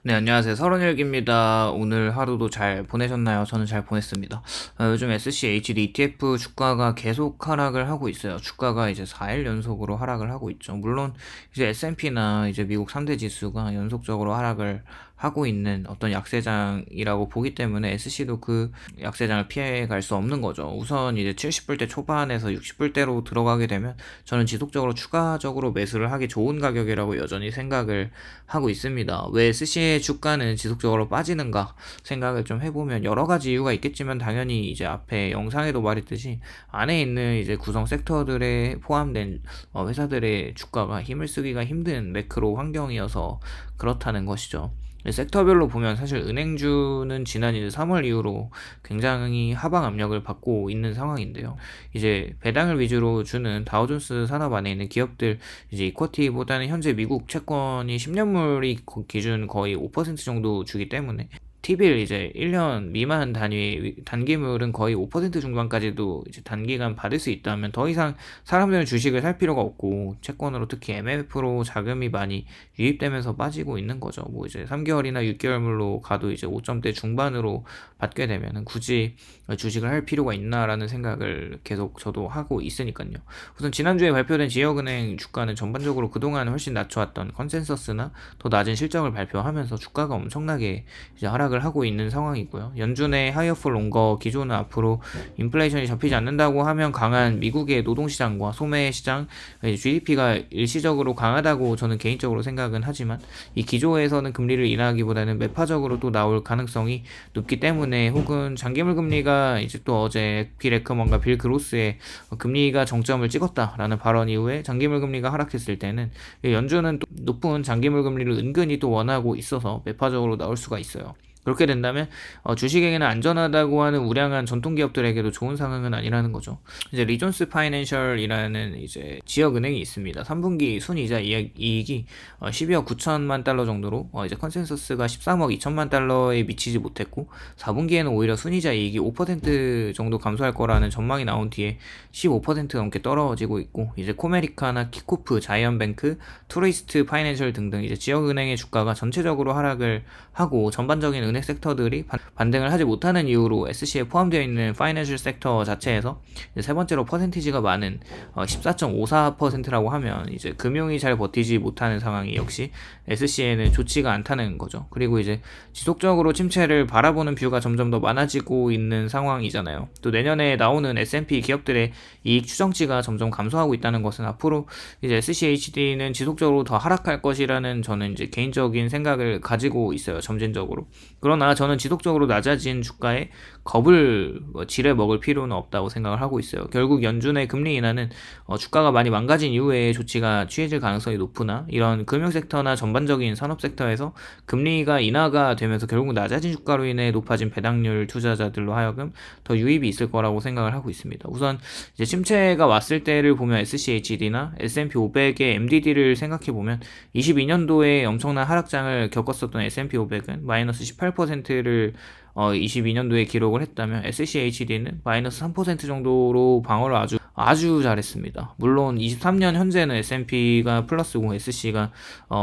네, 안녕하세요. 서른일기입니다. 오늘 하루도 잘 보내셨나요? 저는 잘 보냈습니다. 요즘 SCHD ETF 주가가 계속 하락을 하고 있어요. 주가가 이제 4일 연속으로 하락을 하고 있죠. 물론 이제 S&P나 이제 미국 3대 지수가 연속적으로 하락을 하고 있는 어떤 약세장이라고 보기 때문에 SC도 그 약세장을 피해갈 수 없는 거죠. 우선 이제 70불대 초반에서 60불대로 들어가게 되면 저는 지속적으로 추가적으로 매수를 하기 좋은 가격이라고 여전히 생각을 하고 있습니다. 왜 SC의 주가는 지속적으로 빠지는가 생각을 좀 해보면 여러 가지 이유가 있겠지만 당연히 이제 앞에 영상에도 말했듯이 안에 있는 이제 구성 섹터들에 포함된 회사들의 주가가 힘을 쓰기가 힘든 매크로 환경이어서 그렇다는 것이죠. 섹터별로 보면 사실 은행주는 지난 이제 3월 이후로 굉장히 하방 압력을 받고 있는 상황인데요. 이제 배당을 위주로 주는 다우존스 산업 안에 있는 기업들 이제 이쿼티보다는 현재 미국 채권이 10년물이 기준 거의 5% 정도 주기 때문에 T빌 이제 1년 미만 단기물은 거의 5% 중반까지도 이제 단기간 받을 수 있다면 더 이상 사람들은 주식을 살 필요가 없고 채권으로 특히 MMF로 자금이 많이 유입되면서 빠지고 있는 거죠. 뭐 이제 3개월이나 6개월물로 가도 이제 5점대 중반으로 받게 되면은 굳이 주식을 할 필요가 있나라는 생각을 계속 저도 하고 있으니까요. 우선 지난주에 발표된 지역은행 주가는 전반적으로 그동안 훨씬 낮춰왔던 컨센서스나 더 낮은 실적을 발표하면서 주가가 엄청나게 이제 하락을 하고 있는 상황이고요. 연준의 하이어 폴 롱거 기조는 앞으로 인플레이션이 잡히지 않는다고 하면 강한 미국의 노동시장과 소매시장, GDP가 일시적으로 강하다고 저는 개인적으로 생각은 하지만 이 기조에서는 금리를 인하하기보다는 매파적으로 또 나올 가능성이 높기 때문에 혹은 장기물 금리가 이제 또 어제 빌 에크먼과 빌 그로스의 금리가 정점을 찍었다라는 발언 이후에 장기물 금리가 하락했을 때는 연준은 또 높은 장기물 금리를 은근히 또 원하고 있어서 매파적으로 나올 수가 있어요. 그렇게 된다면 주식에게는 안전하다고 하는 우량한 전통기업들에게도 좋은 상황은 아니라는 거죠. 이제 리존스 파이낸셜이라는 이제 지역은행이 있습니다. 3분기 순이자 이익이 12억 9천만 달러 정도로 이제 컨센서스가 13억 2천만 달러에 미치지 못했고 4분기에는 오히려 순이자 이익이 5% 정도 감소할 거라는 전망이 나온 뒤에 15% 넘게 떨어지고 있고 이제 코메리카나 키코프, 자이언뱅크, 투리스트 파이낸셜 등등 이제 지역은행의 주가가 전체적으로 하락을 하고 전반적인 은행 섹터들이 반등을 하지 못하는 이유로 SC에 포함되어 있는 파이낸셜 섹터 자체에서 세 번째로 퍼센티지가 많은 14.54%라고 하면 이제 금융이 잘 버티지 못하는 상황이 역시 SC에는 좋지가 않다는 거죠. 그리고 이제 지속적으로 침체를 바라보는 뷰가 점점 더 많아지고 있는 상황이잖아요. 또 내년에 나오는 S&P 기업들의 이익 추정치가 점점 감소하고 있다는 것은 앞으로 이제 SCHD는 지속적으로 더 하락할 것이라는 저는 이제 개인적인 생각을 가지고 있어요. 점진적으로. 그러나 저는 지속적으로 낮아진 주가에 겁을 지레 먹을 필요는 없다고 생각을 하고 있어요. 결국 연준의 금리 인하는 주가가 많이 망가진 이후에 조치가 취해질 가능성이 높으나 이런 금융섹터나 전반적인 산업섹터에서 금리가 인하가 되면서 결국 낮아진 주가로 인해 높아진 배당률 투자자들로 하여금 더 유입이 있을 거라고 생각을 하고 있습니다. 우선 이제 침체가 왔을 때를 보면 SCHD나 S&P 500의 MDD를 생각해 보면 22년도에 엄청난 하락장을 겪었었던 S&P 500은 마이너스 18%를 22년도에 기록을 했다면 SCHD는 마이너스 3% 정도로 방어를 아주 잘했습니다. 물론 23년 현재는 S&P가 플러스고 SC가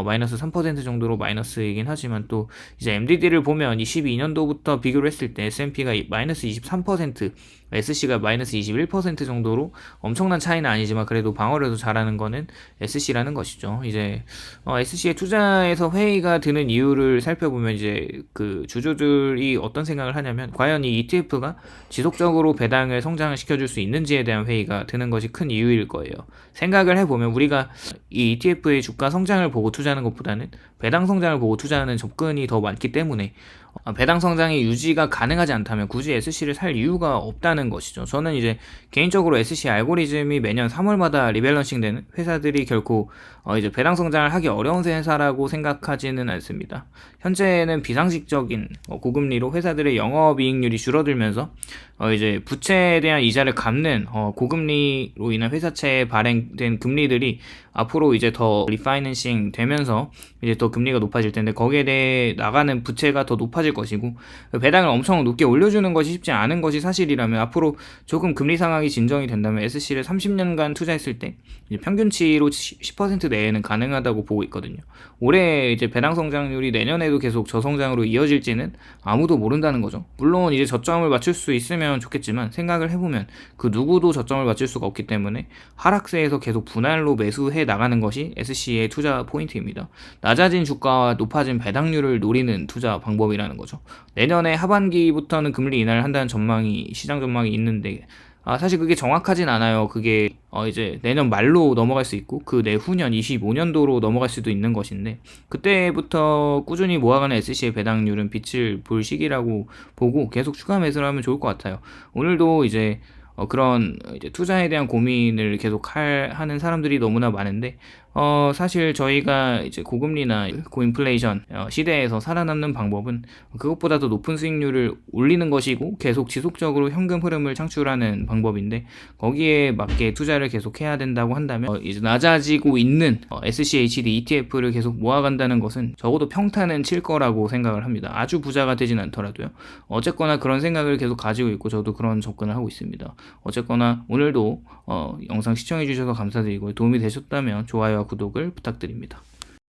마이너스 3% 정도로 마이너스이긴 하지만 또 이제 MDD를 보면 22년도부터 비교를 했을 때 S&P가 마이너스 23%, SC가 마이너스 21% 정도로 엄청난 차이는 아니지만 그래도 방어를 잘하는 거는 SC라는 것이죠. 이제 SC에 투자에서 회의가 드는 이유를 살펴보면 이제 그 주주들이 어떤 생각을 하냐면 과연 이 ETF가 지속적으로 배당을 성장을 시켜줄 수 있는지에 대한 회의가 드는 것이 큰 이유일 거예요. 생각을 해보면 우리가 이 ETF의 주가 성장을 보고 투자하는 것보다는 배당 성장을 보고 투자하는 접근이 더 많기 때문에 배당 성장의 유지가 가능하지 않다면 굳이 SC를 살 이유가 없다는 것이죠. 저는 이제 개인적으로 SC 알고리즘이 매년 3월마다 리밸런싱 되는 회사들이 결코 이제 배당 성장을 하기 어려운 회사라고 생각하지는 않습니다. 현재는 비상식적인 고금리로 회사들의 영업이익률이 줄어들면서 이제 부채에 대한 이자를 갚는 고금리로 인한 회사채에 발행된 금리들이 앞으로 이제 더 리파이낸싱 되면서 이제 더 금리가 높아질 텐데 거기에 대해 나가는 부채가 더 높아질 높아질 것이고, 배당을 엄청 높게 올려주는 것이 쉽지 않은 것이 사실이라면 앞으로 조금 금리 상황이 진정이 된다면 SC를 30년간 투자했을 때 이제 평균치로 10% 내에는 가능하다고 보고 있거든요. 올해 이제 배당 성장률이 내년에도 계속 저성장으로 이어질지는 아무도 모른다는 거죠. 물론 이제 저점을 맞출 수 있으면 좋겠지만 생각을 해보면 그 누구도 저점을 맞출 수가 없기 때문에 하락세에서 계속 분할로 매수해 나가는 것이 SC의 투자 포인트입니다. 낮아진 주가와 높아진 배당률을 노리는 투자 방법이라는 거죠. 내년에 하반기부터는 금리 인하를 한다는 시장 전망이 있는데, 사실 그게 정확하진 않아요. 그게 이제 내년 말로 넘어갈 수 있고 그 내후년 25년도로 넘어갈 수도 있는 것인데, 그때부터 꾸준히 모아가는 SC의 배당률은 빛을 볼 시기라고 보고 계속 추가 매수를 하면 좋을 것 같아요. 오늘도 이제 그런 이제 투자에 대한 고민을 계속 하는 사람들이 너무나 많은데, 사실 저희가 이제 고금리나 고인플레이션 시대에서 살아남는 방법은 그것보다도 높은 수익률을 올리는 것이고 계속 지속적으로 현금 흐름을 창출하는 방법인데, 거기에 맞게 투자를 계속 해야 된다고 한다면 이제 낮아지고 있는 SCHD ETF를 계속 모아간다는 것은 적어도 평타는 칠 거라고 생각을 합니다. 아주 부자가 되진 않더라도요. 어쨌거나 그런 생각을 계속 가지고 있고 저도 그런 접근을 하고 있습니다. 어쨌거나 오늘도 영상 시청해 주셔서 감사드리고 도움이 되셨다면 좋아요와 구독을 부탁드립니다.